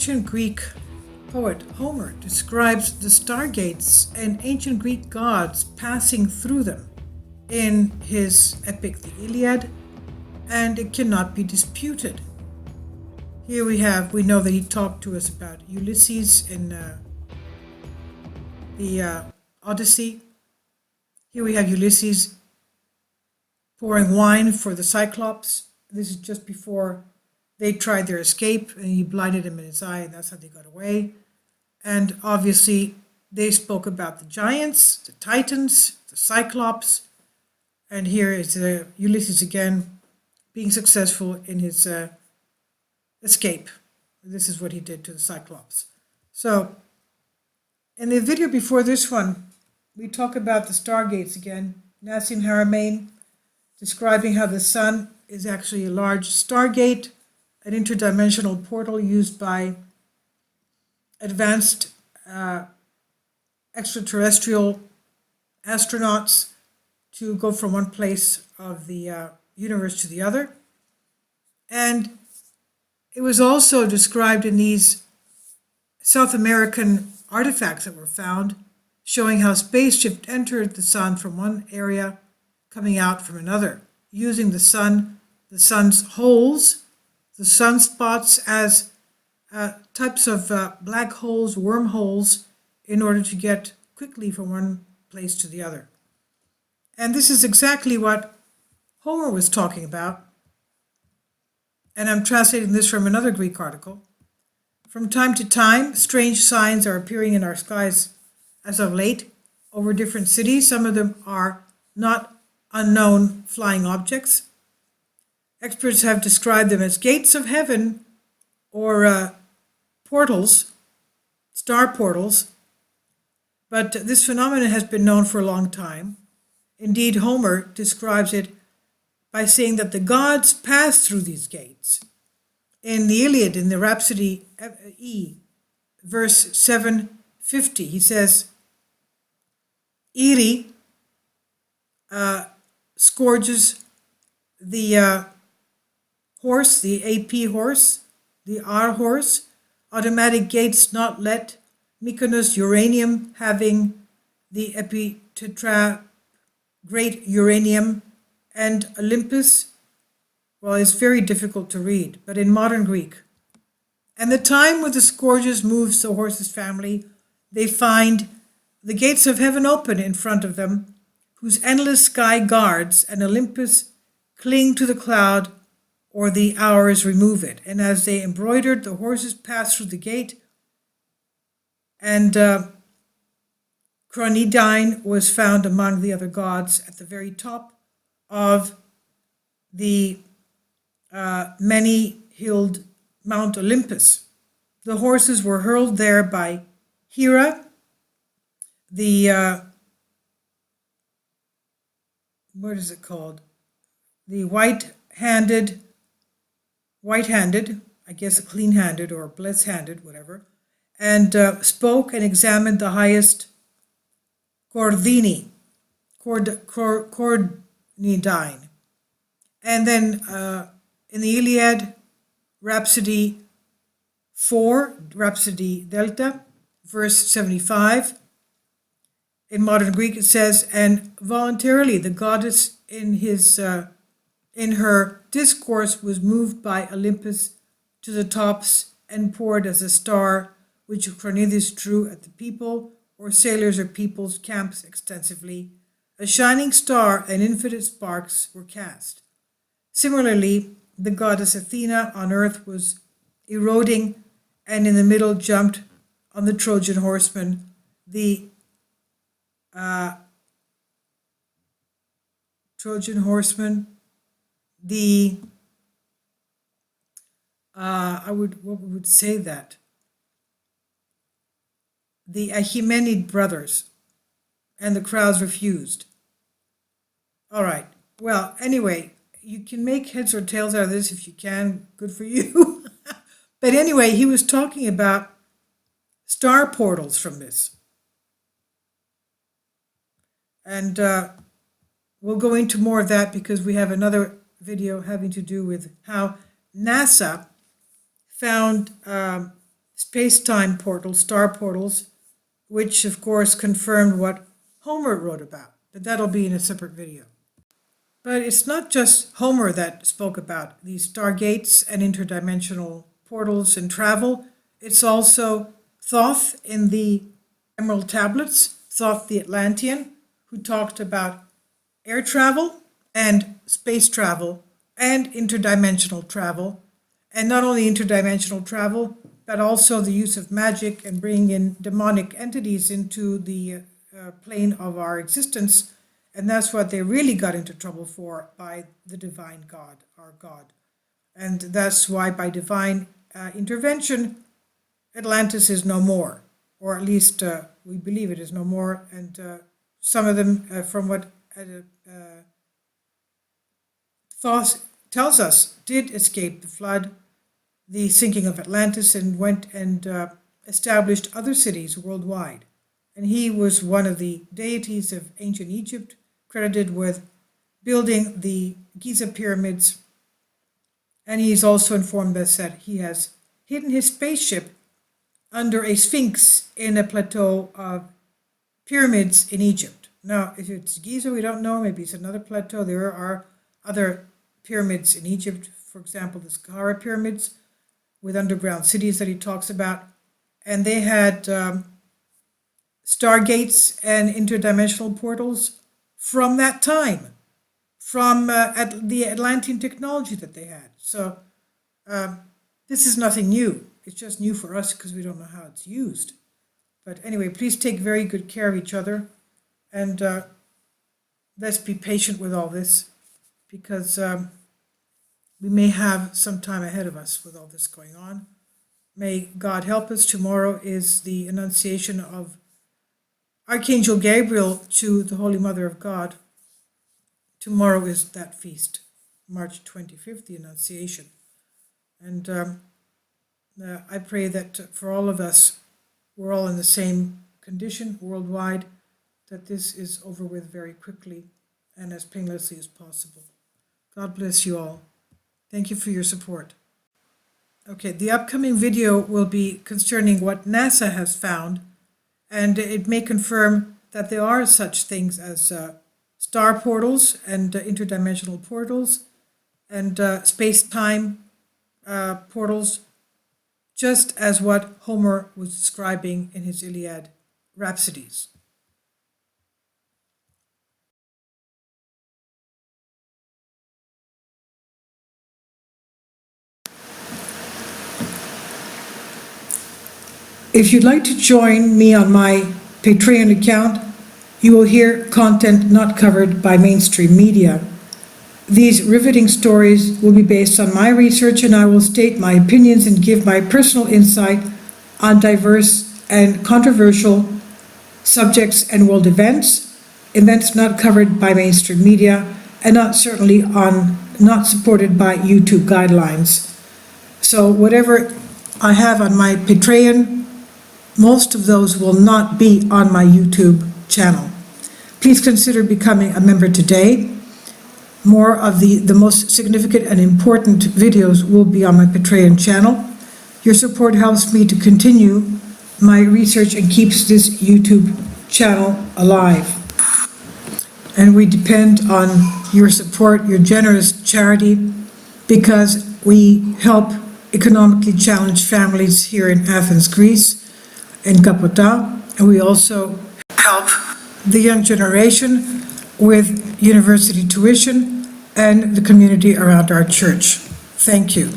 ancient Greek poet Homer describes the stargates and ancient Greek gods passing through them in his epic, the Iliad, and it cannot be disputed. Here we know that he talked to us about Ulysses in the Odyssey. Here we have Ulysses pouring wine for the Cyclops. This is just before they tried their escape, and he blinded him in his eye, and that's how they got away. And obviously, they spoke about the giants, the titans, the Cyclops, and here is Ulysses again being successful in his escape. This is what he did to the Cyclops. So, in the video before this one, we talk about the stargates again. Nassim Haramein describing how the sun is actually a large stargate, an interdimensional portal used by advanced extraterrestrial astronauts to go from one place of the universe to the other. And it was also described in these South American artifacts that were found, showing how spaceships entered the sun from one area, coming out from another, using the sun's holes, the sunspots as types of black holes, wormholes, in order to get quickly from one place to the other. And this is exactly what Homer was talking about. And I'm translating this from another Greek article. From time to time, strange signs are appearing in our skies as of late over different cities. Some of them are not unknown flying objects. Experts have described them as gates of heaven or portals, star portals. But this phenomenon has been known for a long time. Indeed, Homer describes it by saying that the gods pass through these gates. In the Iliad, in the Rhapsody E, verse 750, he says, Iri scourges the horse, the AP horse, the R horse, automatic gates not let, Mykonos uranium having the epitetra, great uranium, and Olympus, well, it's very difficult to read, but in modern Greek. And the time when the scourges moves the horse's family, they find the gates of heaven open in front of them, whose endless sky guards and Olympus cling to the cloud, or the hours remove it. And as they embroidered, the horses passed through the gate, and Cronidine was found among the other gods at the very top of the many-hilled Mount Olympus. The horses were hurled there by Hera, the what is it called? The white-handed, I guess a clean-handed or blessed-handed, whatever, and spoke and examined the highest Cordnidine. And then in the Iliad, Rhapsody 4, Rhapsody Delta, verse 75, in modern Greek it says, and voluntarily the goddess in her discourse was moved by Olympus to the tops and poured as a star, which Cronidis drew at the people, or sailors or people's camps extensively. A shining star and infinite sparks were cast. Similarly, the goddess Athena on earth was eroding, and in the middle jumped on the Trojan horseman, the the Achaemenid brothers, and the crowds refused. All right. Well, anyway, you can make heads or tails out of this if you can. Good for you. But anyway, he was talking about star portals from this. And we'll go into more of that because we have another video having to do with how NASA found space-time portals, star portals, which of course confirmed what Homer wrote about, but that'll be in a separate video. But it's not just Homer that spoke about these stargates and interdimensional portals and travel. It's also Thoth in the Emerald Tablets, Thoth the Atlantean, who talked about air travel and space travel and interdimensional travel. And not only interdimensional travel, but also the use of magic and bringing in demonic entities into the plane of our existence. And that's what they really got into trouble for by the divine God, our God. And that's why by divine intervention, Atlantis is no more, or at least we believe it is no more. And some of them, from what Thoth tells us, did escape the flood, the sinking of Atlantis, and went and established other cities worldwide. And he was one of the deities of ancient Egypt, credited with building the Giza pyramids. And he's also informed us that he has hidden his spaceship under a sphinx in a plateau of pyramids in Egypt. Now, if it's Giza, we don't know. Maybe it's another plateau. There are other pyramids in Egypt, for example, the Saqqara pyramids, with underground cities that he talks about. And they had stargates and interdimensional portals from that time, from the Atlantean technology that they had. So this is nothing new. It's just new for us because we don't know how it's used. But anyway, please take very good care of each other. And let's be patient with all this, because we may have some time ahead of us with all this going on. May God help us. Tomorrow is the Annunciation of Archangel Gabriel to the Holy Mother of God. Tomorrow is that feast, March 25th, the Annunciation. And I pray that for all of us, we're all in the same condition worldwide, that this is over with very quickly and as painlessly as possible. God bless you all. Thank you for your support. Okay, the upcoming video will be concerning what NASA has found, and it may confirm that there are such things as star portals and interdimensional portals and space-time portals, just as what Homer was describing in his Iliad rhapsodies. If you'd like to join me on my Patreon account, you will hear content not covered by mainstream media. These riveting stories will be based on my research, and I will state my opinions and give my personal insight on diverse and controversial subjects and world events not covered by mainstream media, and not supported by YouTube guidelines. So whatever I have on my Patreon, most of those will not be on my YouTube channel. Please consider becoming a member today. More of the most significant and important videos will be on my Patreon channel. Your support helps me to continue my research and keeps this YouTube channel alive. And we depend on your support, your generous charity, because we help economically challenged families here in Athens, Greece, in Kapota, and we also help the young generation with university tuition and the community around our church. Thank you.